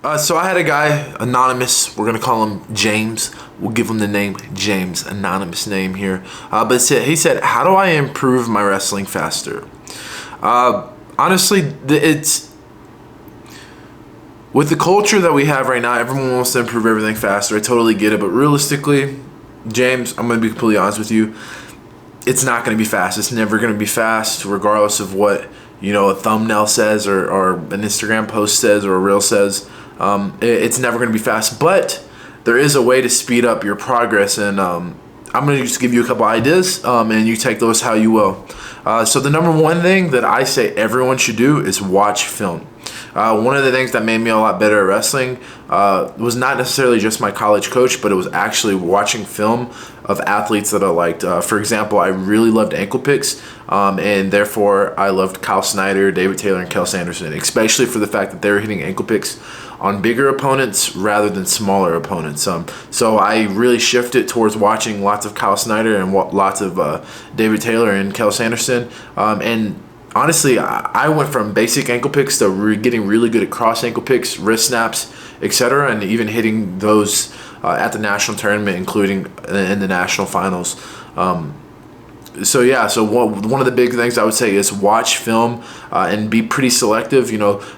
So I had a guy, anonymous. We're gonna call him James. We'll give him the name James, anonymous name here. But he said, "How do I improve my wrestling faster?" Honestly, it's with the culture that we have right now. Everyone wants to improve everything faster. I totally get it, but realistically, James, I'm gonna be completely honest with you. It's not gonna be fast. It's never gonna be fast, regardless of what a thumbnail says or an Instagram post says or a reel says. It's never going to be fast, but there is a way to speed up your progress, and I'm going to just give you a couple ideas, and you take those how you will. So the number one thing that I say everyone should do is watch film. One of the things that made me a lot better at wrestling was not necessarily just my college coach, but it was actually watching film of athletes that I liked. For example, I really loved ankle picks, and therefore I loved Kyle Snyder, David Taylor, and Kel Sanderson, especially for the fact that they were hitting ankle picks on bigger opponents rather than smaller opponents. So I really shifted towards watching lots of Kyle Snyder and lots of David Taylor and Kel Sanderson, and honestly, I went from basic ankle picks to getting really good at cross ankle picks, wrist snaps, etc., and even hitting those at the national tournament, including in the national finals. So one of the big things I would say is watch film and be pretty selective.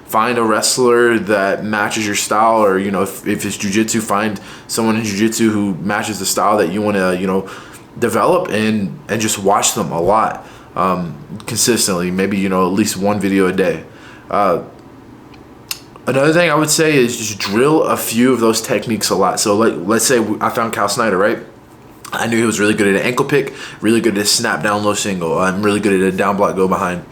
Find a wrestler that matches your style, or if it's jiu-jitsu, find someone in jiu-jitsu who matches the style that you want to develop, and just watch them a lot. Consistently, maybe at least one video a day. Another thing I would say is just drill a few of those techniques a lot. So let's say I found Kyle Snyder, right? I knew he was really good at an ankle pick, really good at a snap down low single. I'm really good at a down block go behind.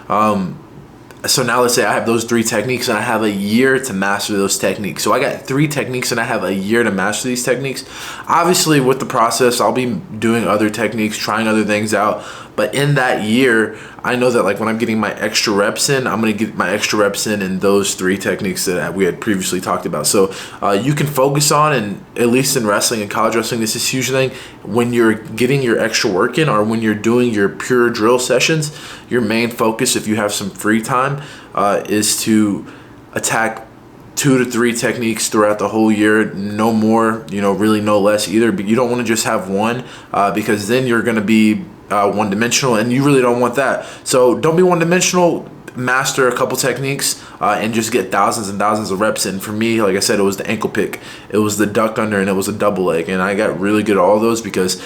So now let's say I have those three techniques and I have a year to master those techniques. So I got three techniques and I have a year to master these techniques. Obviously, with the process, I'll be doing other techniques, trying other things out. But in that year, I know that when I'm getting my extra reps in, I'm going to get my extra reps in those three techniques that we had previously talked about. So you can focus on, and at least in wrestling and college wrestling, this is a huge thing. When you're getting your extra work in, or when you're doing your pure drill sessions, your main focus, if you have some free time, is to attack 2 to 3 techniques throughout the whole year. No more, really no less either. But you don't want to just have one, because then you're going to be one-dimensional, and you really don't want that. So don't be one-dimensional. Master a couple techniques and just get thousands and thousands of reps in. For me, like I said, it was the ankle pick, it was the duck under, and it was a double leg, and I got really good at all those because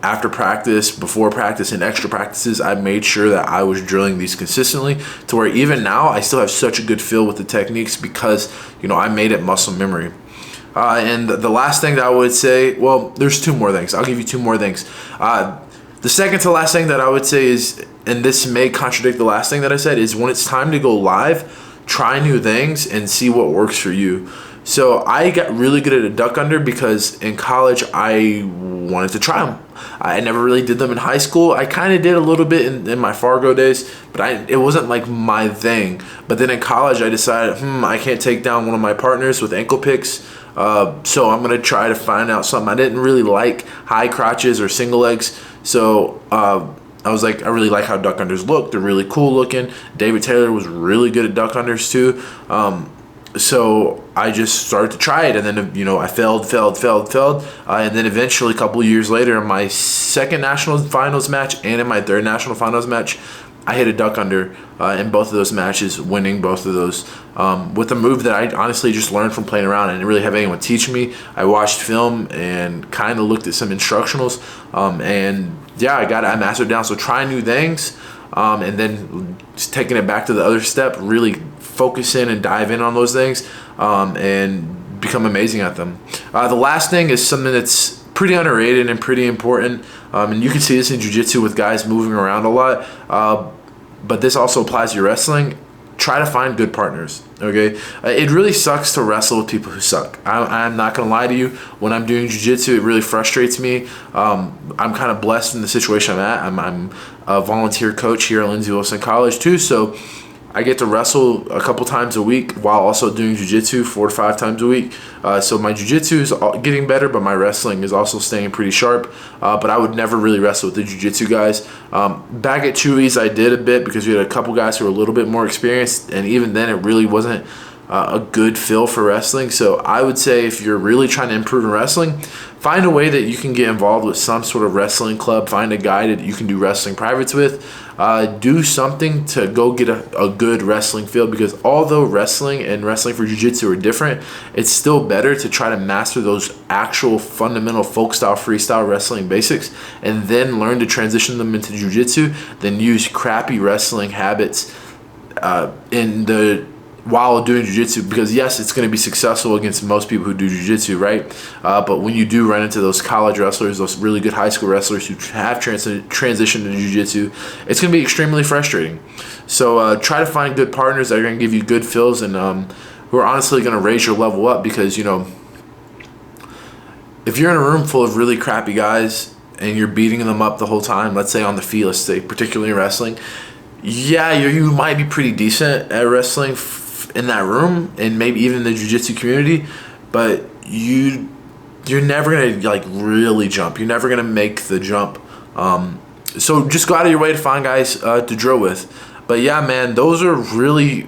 after practice, before practice, and extra practices, I made sure that I was drilling these consistently, to where even now I still have such a good feel with the techniques because I made it muscle memory. And the last thing that I would say, well, there's 2 more things. I'll give you 2 more things. The second to last thing that I would say is, and this may contradict the last thing that I said, is when it's time to go live, try new things and see what works for you. So I got really good at a duck under because in college I wanted to try them. I never really did them in high school. I kind of did a little bit in my Fargo days, but it wasn't my thing. But then in college I decided, I can't take down one of my partners with ankle picks. So I'm going to try to find out something. I didn't really like high crotches or single legs. So I was like, I really like how duck unders look. They're really cool looking. David Taylor was really good at duck unders too. So I just started to try it, and then I failed, and then eventually a couple of years later, in my second national finals match and in my third national finals match, I hit a duck under in both of those matches, winning both of those with a move that I honestly just learned from playing around. I didn't really have anyone teach me. I watched film and kind of looked at some instructionals, and yeah, I mastered it down. So try new things, and then just taking it back to the other step, really focus in and dive in on those things, and become amazing at them. The last thing is something that's pretty underrated and pretty important, and you can see this in jiu-jitsu with guys moving around a lot, but this also applies to your wrestling. Try to find good partners, okay? It really sucks to wrestle with people who suck. I'm not going to lie to you. When I'm doing jiu-jitsu, it really frustrates me. I'm kind of blessed in the situation I'm at. I'm a volunteer coach here at Lindsey Wilson College too, so I get to wrestle a couple times a week while also doing jiu-jitsu 4 to 5 times a week. So my jiu-jitsu is getting better, but my wrestling is also staying pretty sharp. But I would never really wrestle with the jiu-jitsu guys. Back at Chewy's, I did a bit because we had a couple guys who were a little bit more experienced, and even then it really wasn't a good feel for wrestling. So I would say if you're really trying to improve in wrestling, find a way that you can get involved with some sort of wrestling club. Find a guy that you can do wrestling privates with. Do something to go get a good wrestling feel, because although wrestling and wrestling for jiu-jitsu are different, it's still better to try to master those actual fundamental folk style freestyle wrestling basics and then learn to transition them into jiu-jitsu than use crappy wrestling habits while doing jiu-jitsu. Because yes, it's going to be successful against most people who do jiu-jitsu, right? But when you do run into those college wrestlers, those really good high school wrestlers who have transitioned to jiu-jitsu, it's going to be extremely frustrating. So try to find good partners that are going to give you good feels and who are honestly going to raise your level up. Because, you know, if you're in a room full of really crappy guys and you're beating them up the whole time, let's say on the feet, let's say particularly in wrestling, yeah, you might be pretty decent at wrestling in that room and maybe even in the jiu-jitsu community, but you're never gonna like really jump. You're never gonna make the jump. So just go out of your way to find guys to drill with. But yeah, man, those are probably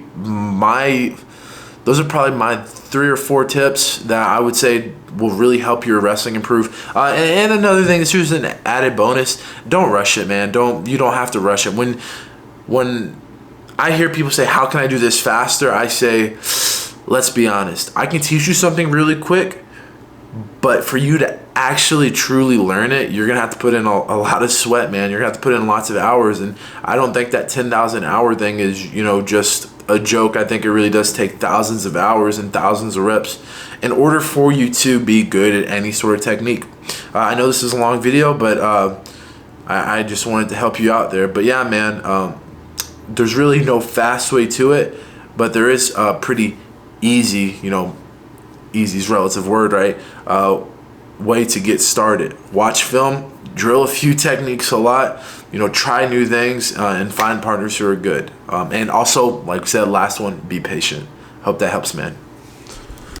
my 3 or 4 tips that I would say will really help your wrestling improve. And another thing, this is an added bonus: don't rush it, man. You don't have to rush it. When I hear people say, how can I do this faster? I say, let's be honest. I can teach you something really quick, but for you to actually truly learn it, you're going to have to put in a lot of sweat, man. You're going to have to put in lots of hours. And I don't think that 10,000 hour thing is, just a joke. I think it really does take thousands of hours and thousands of reps in order for you to be good at any sort of technique. I know this is a long video, but I just wanted to help you out there. But yeah, man, there's really no fast way to it, but there is a pretty easy, easy's relative word, right? Way to get started. Watch film, drill a few techniques a lot, try new things, and find partners who are good. And also, like I said, last one, be patient. Hope that helps, man.